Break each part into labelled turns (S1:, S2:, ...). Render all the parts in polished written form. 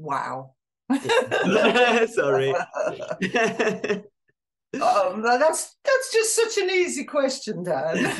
S1: wow.
S2: Sorry.
S1: That's just such an easy question, Dan.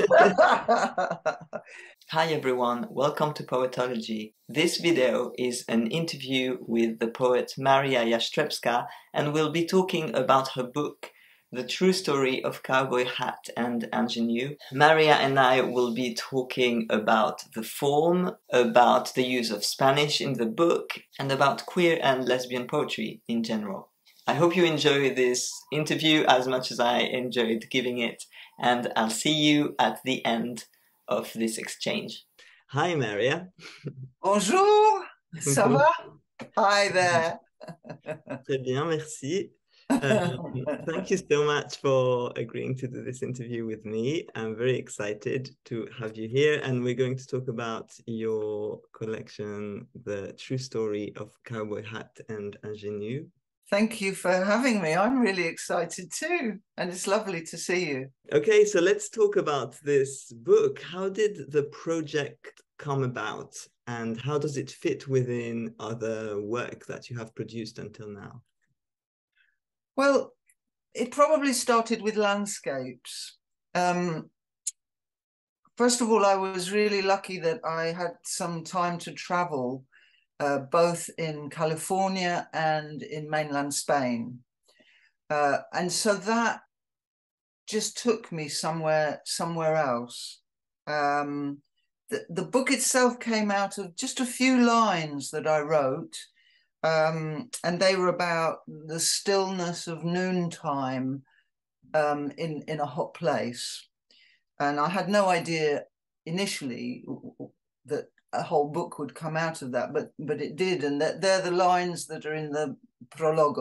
S2: Hi everyone, welcome to Poetology. This video is an interview with the poet Maria Jastrzebska, and we'll be talking about her book, The True Story of Cowboy Hat and Ingénue. Maria and I will be talking about the form, about the use of Spanish in the book, and about queer and lesbian poetry in general. I hope you enjoy this interview as much as I enjoyed giving it, and I'll see you at the end of this exchange. Hi, Maria.
S1: Bonjour, ça va? Hi there.
S2: Très bien, merci. Thank you so much for agreeing to do this interview with me. I'm very excited to have you here, and we're going to talk about your collection, The True Story of Cowboy Hat and Ingénue.
S1: Thank you for having me. I'm really excited too, and it's lovely to see you.
S2: Okay, so let's talk about this book. How did the project come about, and how does it fit within other work that you have produced until now?
S1: Well, it probably started with landscapes. First of all, I was really lucky that I had some time to travel, both in California and in mainland Spain. And so that just took me somewhere else. The book itself came out of just a few lines that I wrote, and they were about the stillness of noontime in a hot place. And I had no idea initially that a whole book would come out of that, but it did, and they're the lines that are in the prologue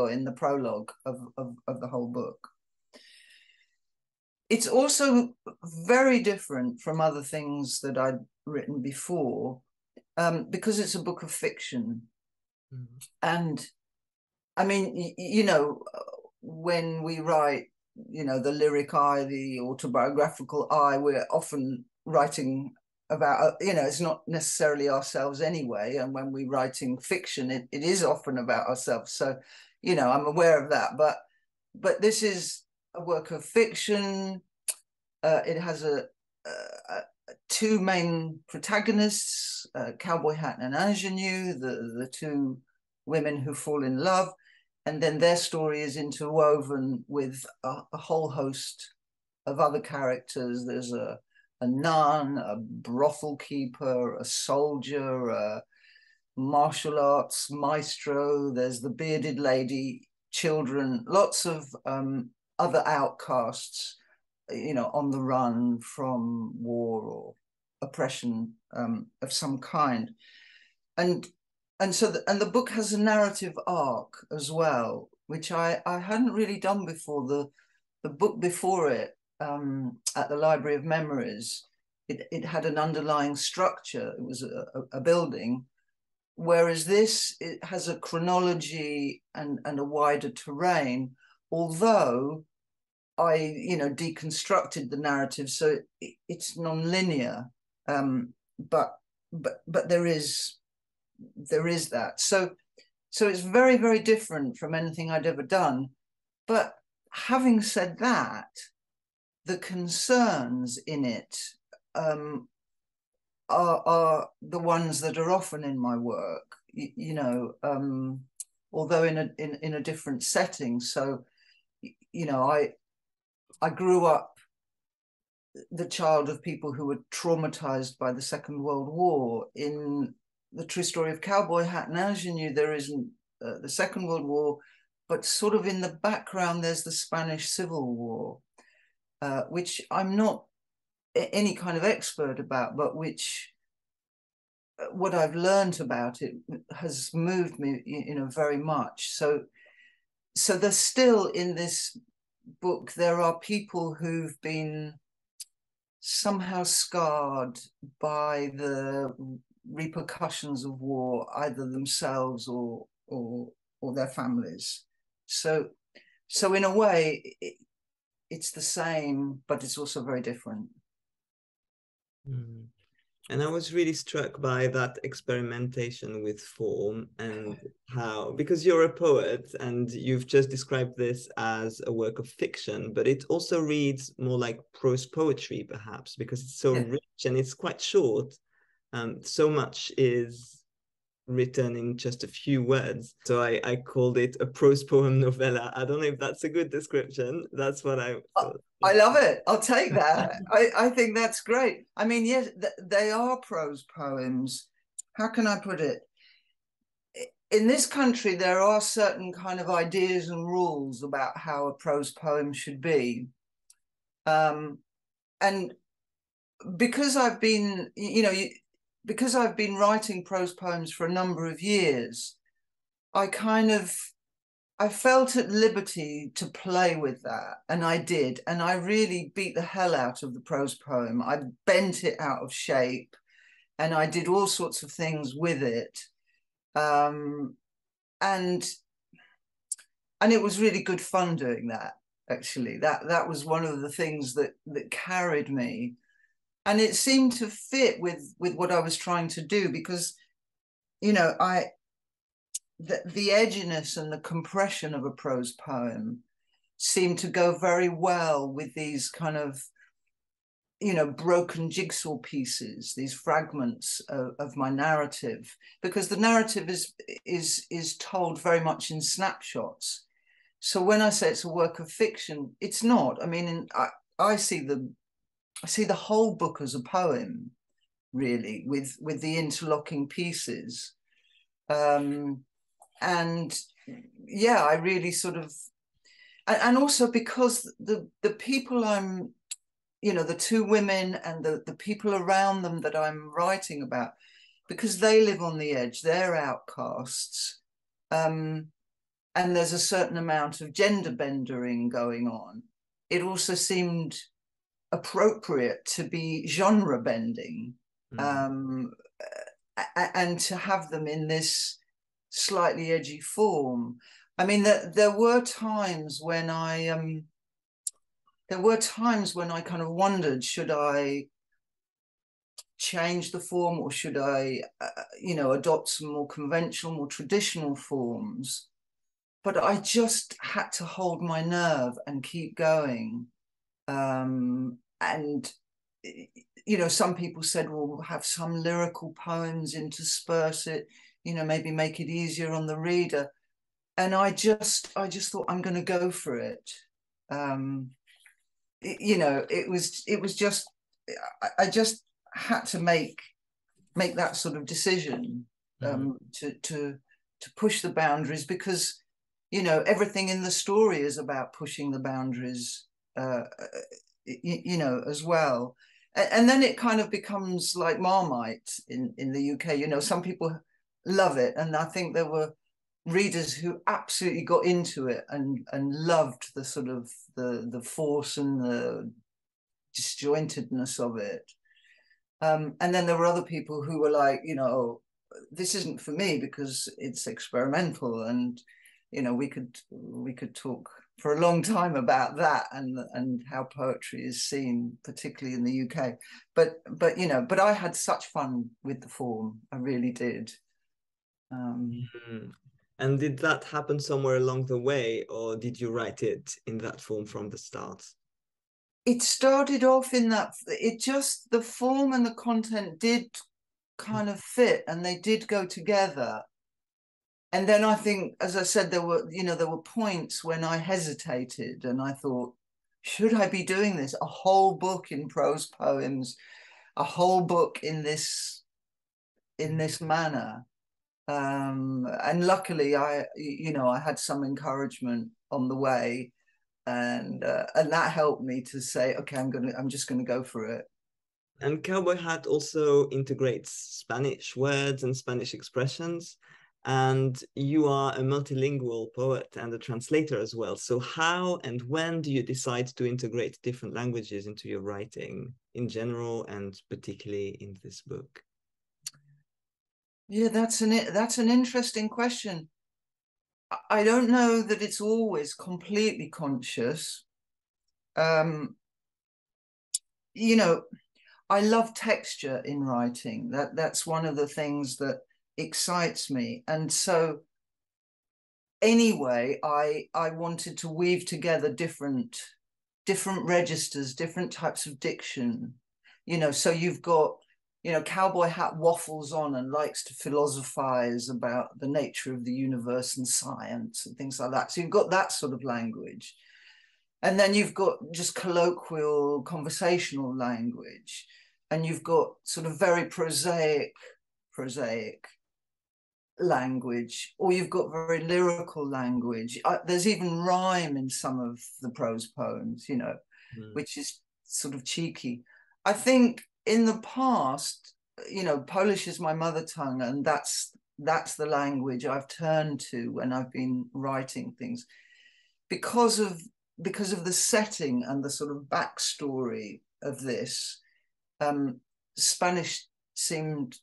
S1: of the whole book. It's also very different from other things that I'd written before, because it's a book of fiction. Mm-hmm. And I mean, you know, when we write, you know, the lyric I, the autobiographical I, we're often writing about, you know, it's not necessarily ourselves anyway. And when we're writing fiction, it is often about ourselves. So, you know, I'm aware of that. But this is a work of fiction. It has two main protagonists, Cowboy Hat and Ingénue, the two women who fall in love. And then their story is interwoven with a whole host of other characters. There's a nun, a brothel keeper, a soldier, a martial arts maestro. There's the bearded lady, children, lots of other outcasts, you know, on the run from war or oppression of some kind. And so the book has a narrative arc as well, which I hadn't really done before. The book before it, at the Library of Memories, it had an underlying structure. It was a building, whereas this, it has a chronology and a wider terrain, although I, you know, deconstructed the narrative, so it's non-linear, but there is that. So it's very, very different from anything I'd ever done. But having said that, the concerns in it are the ones that are often in my work, you know, although in a different setting. So, you know, I grew up the child of people who were traumatized by the Second World War. In The True Story of Cowboy Hat and Ingénue, there isn't the Second World War, but sort of in the background, there's the Spanish Civil War, which I'm not any kind of expert about, but which what I've learned about it has moved me, you know, very much. So there's still in this book, there are people who've been somehow scarred by the repercussions of war, either themselves or their families. So in a way, it's the same, but it's also very different.
S2: Mm. And I was really struck by that experimentation with form and how, because you're a poet and you've just described this as a work of fiction, but it also reads more like prose poetry, perhaps, because it's so rich and it's quite short. So much is written in just a few words. So I called it a prose poem novella. I don't know if that's a good description. That's what I thought.
S1: I love it. I'll take that. I think that's great. I mean, yes, they are prose poems. How can I put it? In this country, there are certain kind of ideas and rules about how a prose poem should be. And because I've been, because I've been writing prose poems for a number of years, I felt at liberty to play with that, and I did. And I really beat the hell out of the prose poem. I bent it out of shape, and I did all sorts of things with it. And it was really good fun doing that. Actually, that was one of the things that carried me, and it seemed to fit with what I was trying to do, because the edginess and the compression of a prose poem seemed to go very well with these kind of broken jigsaw pieces, these fragments of my narrative, because the narrative is told very much in snapshots. So when I say it's a work of fiction, it's not. I mean, I see the whole book as a poem, really, with the interlocking pieces. And yeah, I really sort of, and also because the people I'm, the two women and the people around them that I'm writing about, because they live on the edge, they're outcasts. And there's a certain amount of gender bendering going on. It also seemed appropriate to be genre bending, and to have them in this slightly edgy form. I mean, there were times when I kind of wondered, should I change the form, or should I, adopt some more conventional, more traditional forms? But I just had to hold my nerve and keep going. And, some people said, well, we'll have some lyrical poems intersperse it, maybe make it easier on the reader. And I just thought, I'm going to go for it. It was just, I just had to make that sort of decision, to push the boundaries, because everything in the story is about pushing the boundaries, as well. And then it kind of becomes like Marmite in the UK. Some people love it, and I think there were readers who absolutely got into it and loved the sort of the force and the disjointedness of it. And then there were other people who were like, this isn't for me because it's experimental, and we could talk for a long time about that and how poetry is seen, particularly in the UK. But I had such fun with the form. I really did.
S2: And did that happen somewhere along the way, or did you write it in that form from the start?
S1: It started off in that, the form and the content did kind of fit, and they did go together. And then I think, as I said, there were points when I hesitated, and I thought, should I be doing this? A whole book in prose poems, a whole book in this manner. And luckily, I had some encouragement on the way, and that helped me to say, okay, I'm just gonna go for it.
S2: And Cowboy Hat also integrates Spanish words and Spanish expressions. And you are a multilingual poet and a translator as well. So how and when do you decide to integrate different languages into your writing in general, and particularly in this book?
S1: Yeah, that's an interesting question. I don't know that it's always completely conscious. I love texture in writing. That's one of the things that excites me. And so anyway, I wanted to weave together different registers, different types of diction. You know, so you've got, you know, Cowboy hat waffles on and likes to philosophize about the nature of the universe and science and things like that. So you've got that sort of language. And then you've got just colloquial, conversational language. And you've got sort of very prosaic language, or you've got very lyrical language. There's even rhyme in some of the prose poems, you know, which is sort of cheeky. I think in the past, you know, Polish is my mother tongue, and that's the language I've turned to when I've been writing things, because of the setting and the sort of backstory of this. Spanish seemed,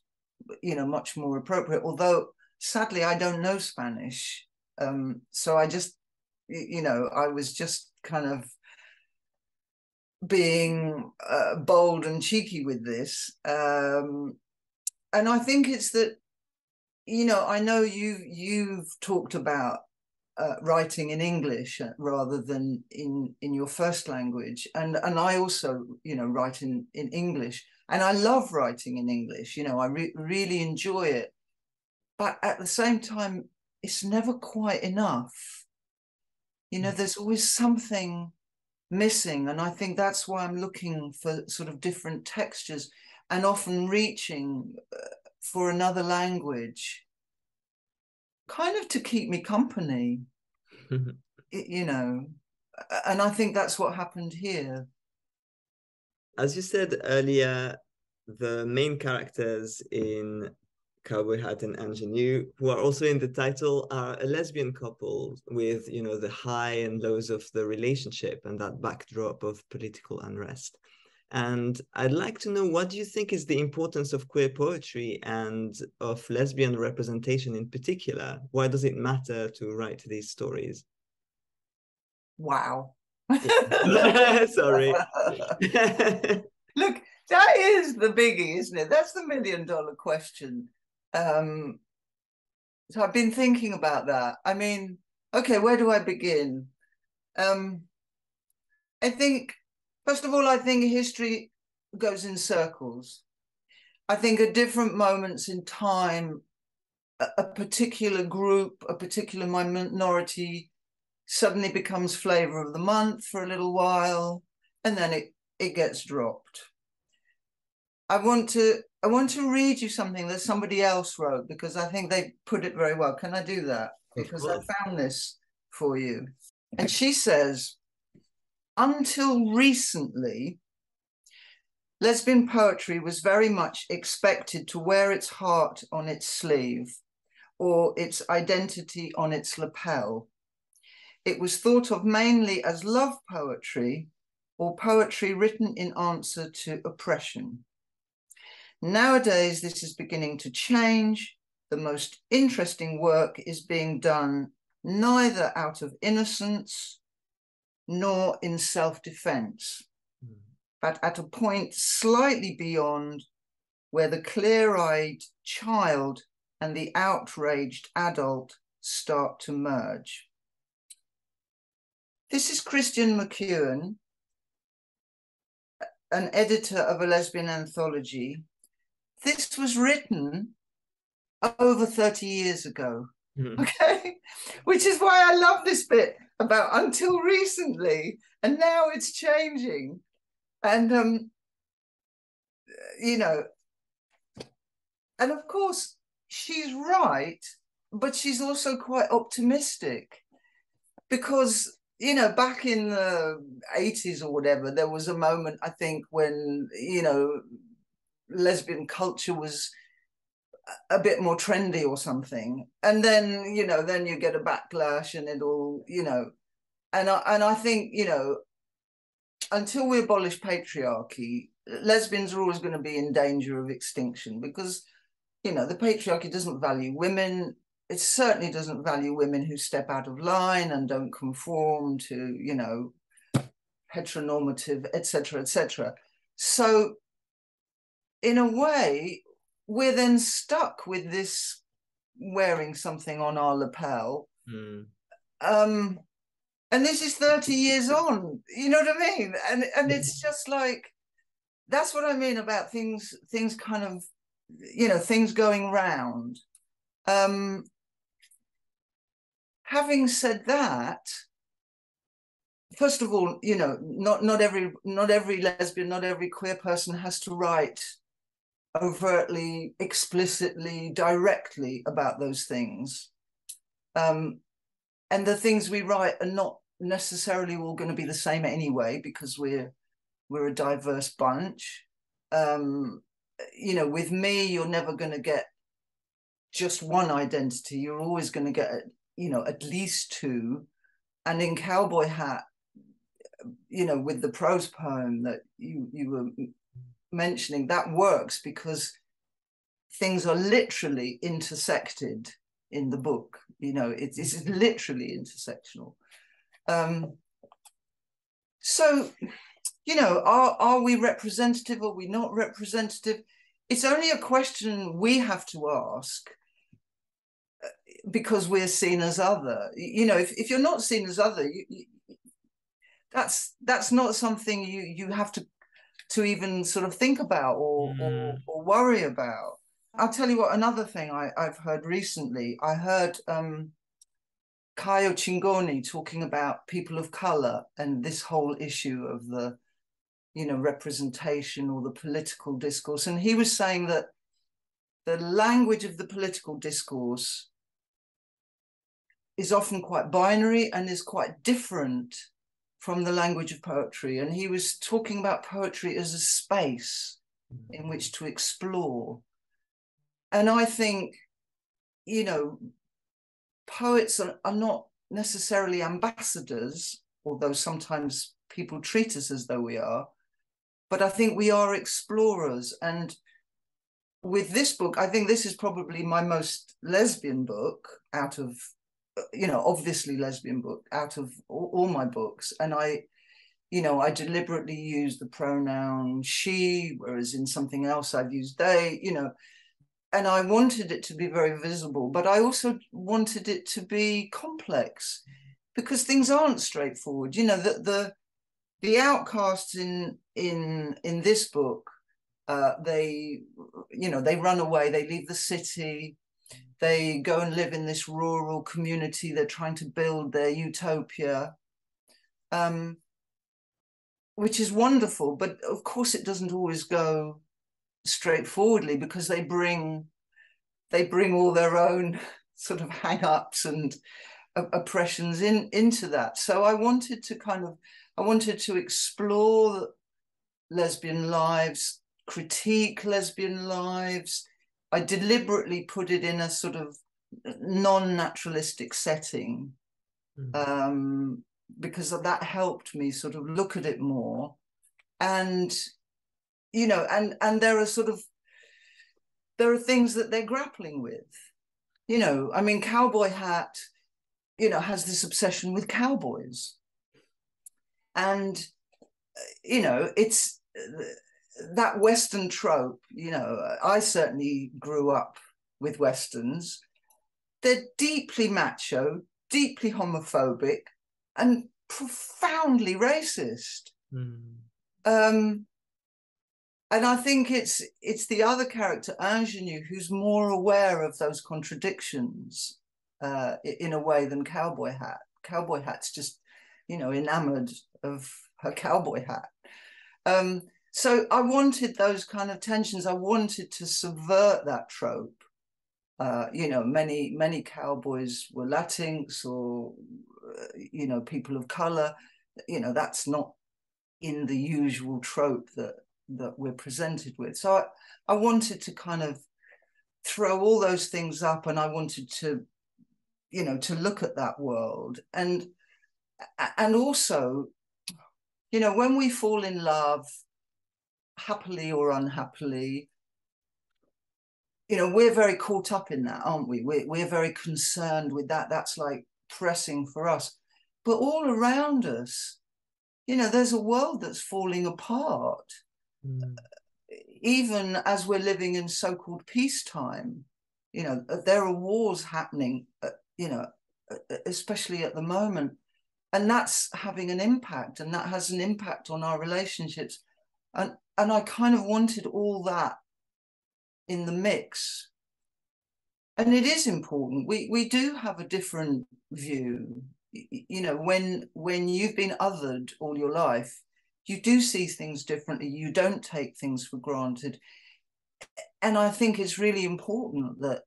S1: you know, much more appropriate, although sadly I don't know Spanish. So I just, you know, I was just kind of being bold and cheeky with this. And I think it's that, you know, I know you've talked about writing in English rather than in your first language, and I also, you know, write in English, and I love writing in English. You know, I really enjoy it, but at the same time, it's never quite enough. You know, there's always something missing, and I think that's why I'm looking for sort of different textures, and often reaching for another language, kind of to keep me company. You know, and I think that's what happened here.
S3: As you said earlier, the main characters in Cowboy Hat and Ingénue, who are also in the title, are a lesbian couple with, you know, the high and lows of the relationship and that backdrop of political unrest. And I'd like to know, what do you think is the importance of queer poetry and of lesbian representation in particular? Why does it matter to write these stories?
S1: Wow.
S3: Sorry.
S1: Look, that is the biggie, isn't it? That's the $1 million question. So I've been thinking about that. I mean, okay, where do I begin? I think, first of all, I think history goes in circles. I think at different moments in time, a particular group, a particular minority suddenly becomes flavor of the month for a little while, and then it gets dropped. I want to read you something that somebody else wrote, because I think they put it very well. Can I do that? Because I found this for you. And she says, until recently, lesbian poetry was very much expected to wear its heart on its sleeve or its identity on its lapel. It was thought of mainly as love poetry or poetry written in answer to oppression. Nowadays, this is beginning to change. The most interesting work is being done neither out of innocence nor in self-defense, but at a point slightly beyond, where the clear-eyed child and the outraged adult start to merge. This is Christian McEwan, an editor of a lesbian anthology. This was written over 30 years ago, okay? Which is why I love this bit about until recently, and now it's changing. And, you know, and of course, she's right, but she's also quite optimistic, because, you know, back in the 80s or whatever, there was a moment, I think, when, you know, lesbian culture was a bit more trendy or something. And then, you know, then you get a backlash and it all, you know, and I think, you know, until we abolish patriarchy, lesbians are always going to be in danger of extinction, because, you know, the patriarchy doesn't value women. It certainly doesn't value women who step out of line and don't conform to, you know, heteronormative, etc., etc. So in a way, we're then stuck with this wearing something on our lapel. And this is 30 years on, you know what I mean? And it's just like, that's what I mean about things kind of, you know, things going round. Having said that, first of all, you know, not every lesbian, not every queer person has to write overtly, explicitly, directly about those things. And the things we write are not necessarily all going to be the same anyway, because we're a diverse bunch. You know, with me, you're never going to get just one identity. You're always going to get, you know, at least two. And in Cowboy Hat, you know, with the prose poem that you were mentioning, that works because things are literally intersected in the book. You know, it's literally intersectional. So, you know, are we representative? Are we not representative? It's only a question we have to ask because we're seen as other. You know, if you're not seen as other, that's not something you have to even sort of think about or worry about. I'll tell you what, another thing I've heard recently, I heard Caio Cingoni talking about people of color and this whole issue of the, you know, representation or the political discourse. And he was saying that the language of the political discourse is often quite binary and is quite different from the language of poetry. And he was talking about poetry as a space in which to explore. And I think, you know, poets are not necessarily ambassadors, although sometimes people treat us as though we are, but I think we are explorers. And with this book, I think this is probably my most lesbian book out of, you know, obviously lesbian book out of all my books. And I deliberately use the pronoun she, whereas in something else I've used they, you know, and I wanted it to be very visible, but I also wanted it to be complex because things aren't straightforward. You know, the outcasts in this book, they run away, they leave the city, they go and live in this rural community, they're trying to build their utopia, which is wonderful, but of course it doesn't always go straightforwardly because they bring all their own sort of hang-ups and oppressions into that. So I wanted to explore lesbian lives, critique lesbian lives. I deliberately put it in a sort of non-naturalistic setting, because that helped me sort of look at it more. And, you know, and there are things that they're grappling with. You know, I mean, Cowboy Hat, you know, has this obsession with cowboys. And, you know, it's that Western trope, you know, I certainly grew up with Westerns. They're deeply macho, deeply homophobic, and profoundly racist. And I think it's the other character, Ingénue, who's more aware of those contradictions in a way than Cowboy Hat. Cowboy Hat's just, you know, enamored of her cowboy hat. So I wanted those kind of tensions. I wanted to subvert that trope. You know, many cowboys were Latinx or, you know, people of color. You know, that's not in the usual trope that we're presented with. So I wanted to kind of throw all those things up, and I wanted to, you know, to look at that world. And also, you know, when we fall in love, happily or unhappily, you know, we're very caught up in that, aren't we? We're very concerned with that. That's like pressing for us. But all around us, you know, there's a world that's falling apart. even as we're living in so-called peacetime, you know, there are wars happening, you know, especially at the moment, and that's having an impact, and that has an impact on our relationships. And I kind of wanted all that in the mix. And it is important. We do have a different view. You know, when you've been othered all your life, you do see things differently. You don't take things for granted. And I think it's really important that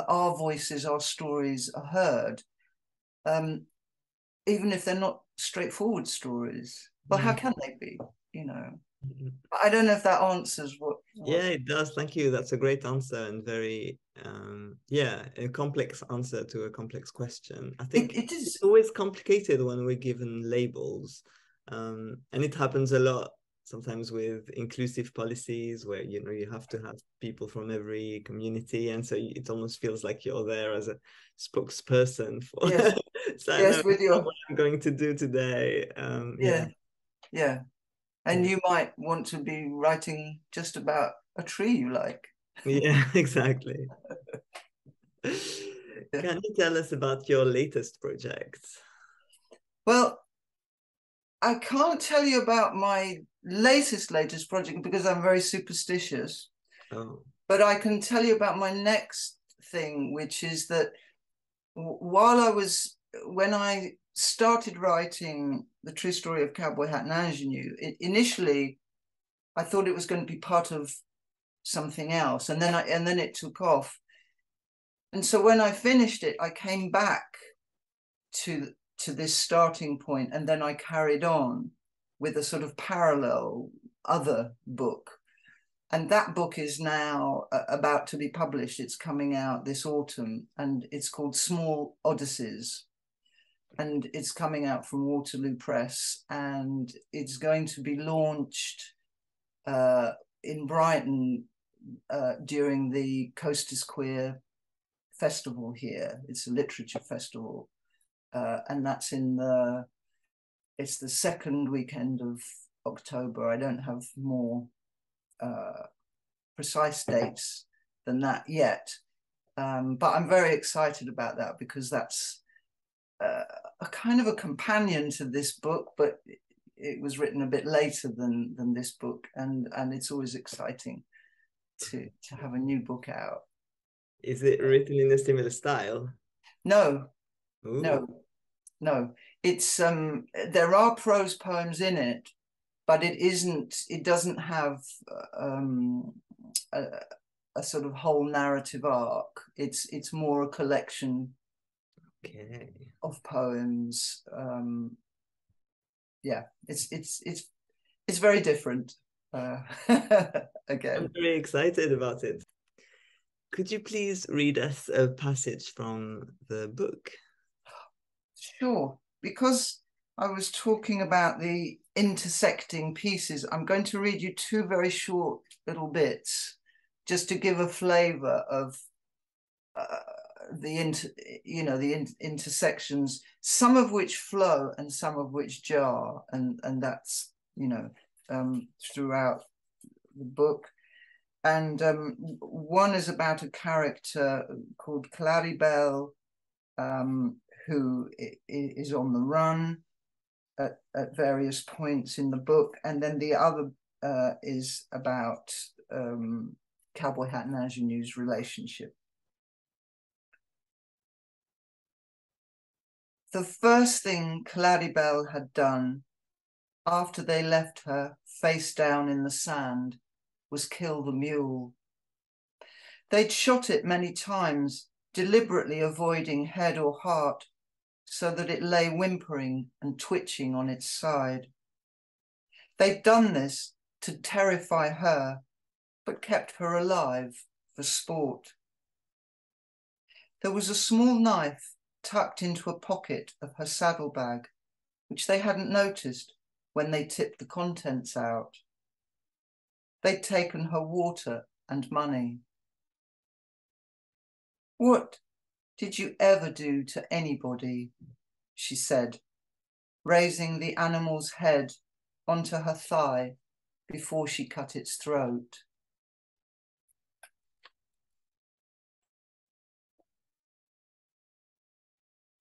S1: our voices, our stories are heard, even if they're not straightforward stories. But how can they be, you know? I don't know if that answers what...
S3: Yeah, it does. Thank you. That's a great answer, and very, yeah, a complex answer to a complex question. I think
S1: it is.
S3: It's always complicated when we're given labels. And it happens a lot sometimes with inclusive policies where, you know, you have to have people from every community. And so it almost feels like you're there as a spokesperson for...
S1: Yes,
S3: So
S1: yes, with your...
S3: what I'm going to do today.
S1: Yeah, yeah. And you might want to be writing just about a tree you like.
S3: Yeah, exactly. Can you tell us about your latest project?
S1: Well, I can't tell you about my latest project because I'm very superstitious.
S3: Oh.
S1: But I can tell you about my next thing, which is that when I started writing the true story of Cowboy Hat and Ingénue, initially I thought it was going to be part of something else, and then it took off. And so when I finished it, I came back to this starting point, and then I carried on with a sort of parallel other book. And that book is now about to be published. It's coming out this autumn, and it's called Small Odysseys. And it's coming out from Waterloo Press, and it's going to be launched in Brighton during the Coast is Queer festival here. It's a literature festival, and that's it's the second weekend of October. I don't have more precise dates than that yet, but I'm very excited about that because that's a kind of a companion to this book, but it was written a bit later than this book, and it's always exciting to have a new book out.
S3: Is it written in a similar style?
S1: No.
S3: Ooh.
S1: No. It's there are prose poems in it, but it doesn't have a sort of whole narrative arc. It's more a collection of poems. Yeah, it's very different. Again,
S3: I'm very excited about it. Could you please read us a passage from the book?
S1: Sure. Because I was talking about the intersecting pieces, I'm going to read you two very short little bits just to give a flavor of the intersections, some of which flow and some of which jar, and that's, you know, throughout the book. And one is about a character called Claribel, who is on the run at various points in the book. And then the other is about Cowboy Hat and Ingénue's relationship. The first thing Claribel had done after they left her face down in the sand was kill the mule. They'd shot it many times, deliberately avoiding head or heart, so that it lay whimpering and twitching on its side. They'd done this to terrify her, but kept her alive for sport. There was a small knife tucked into a pocket of her saddlebag, which they hadn't noticed when they tipped the contents out. They'd taken her water and money. "What did you ever do to anybody?" she said, raising the animal's head onto her thigh before she cut its throat.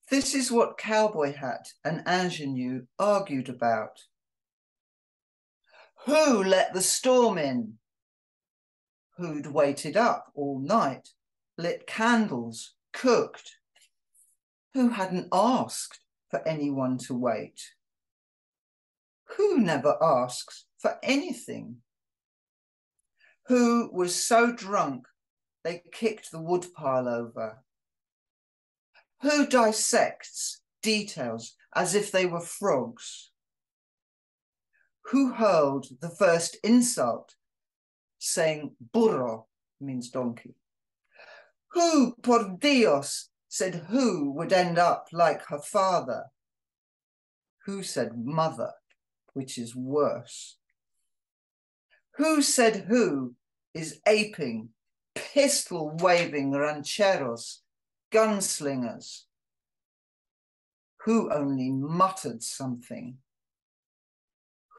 S1: This is what Cowboy Hat and Ingénue argued about. Who let the storm in? Who'd waited up all night, lit candles, cooked? Who hadn't asked for anyone to wait? Who never asks for anything? Who was so drunk they kicked the woodpile over? Who dissects details as if they were frogs? Who hurled the first insult, saying burro means donkey? Who, por Dios, said who would end up like her father? Who said mother, which is worse? Who said who is aping, pistol-waving rancheros, gunslingers? Who only muttered something?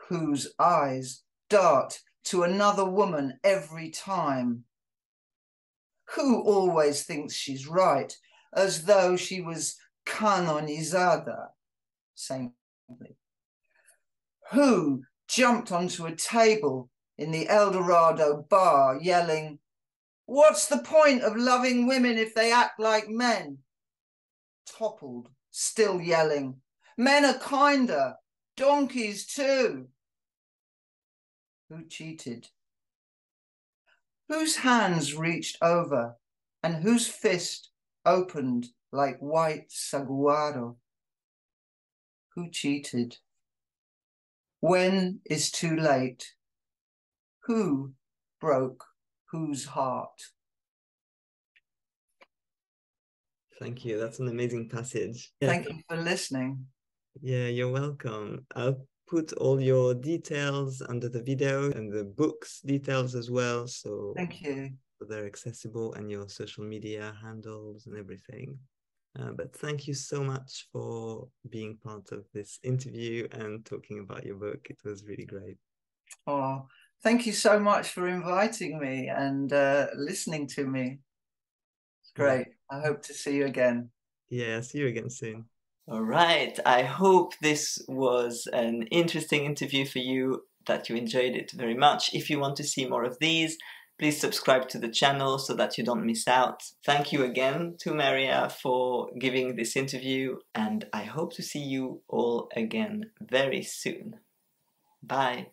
S1: Whose eyes dart to another woman every time? Who always thinks she's right, as though she was canonizada, saintly? Who jumped onto a table in the El Dorado bar yelling, "What's the point of loving women if they act like men?" Toppled, still yelling, "Men are kinder, donkeys too." Who cheated? Whose hands reached over and whose fist opened like white saguaro? Who cheated? When is too late? Who broke whose heart?
S3: Thank you. That's an amazing passage.
S1: Thank you for listening.
S3: Yeah, you're welcome. I'll put all your details under the video and the book's details as well. So
S1: thank you.
S3: They're accessible, and your social media handles and everything. But thank you so much for being part of this interview and talking about your book. It was really great.
S1: Oh, thank you so much for inviting me and listening to me. It's great. I hope to see you again.
S3: Yeah, see you again soon.
S2: All right. I hope this was an interesting interview for you, that you enjoyed it very much. If you want to see more of these, please subscribe to the channel so that you don't miss out. Thank you again to Maria for giving this interview, and I hope to see you all again very soon. Bye.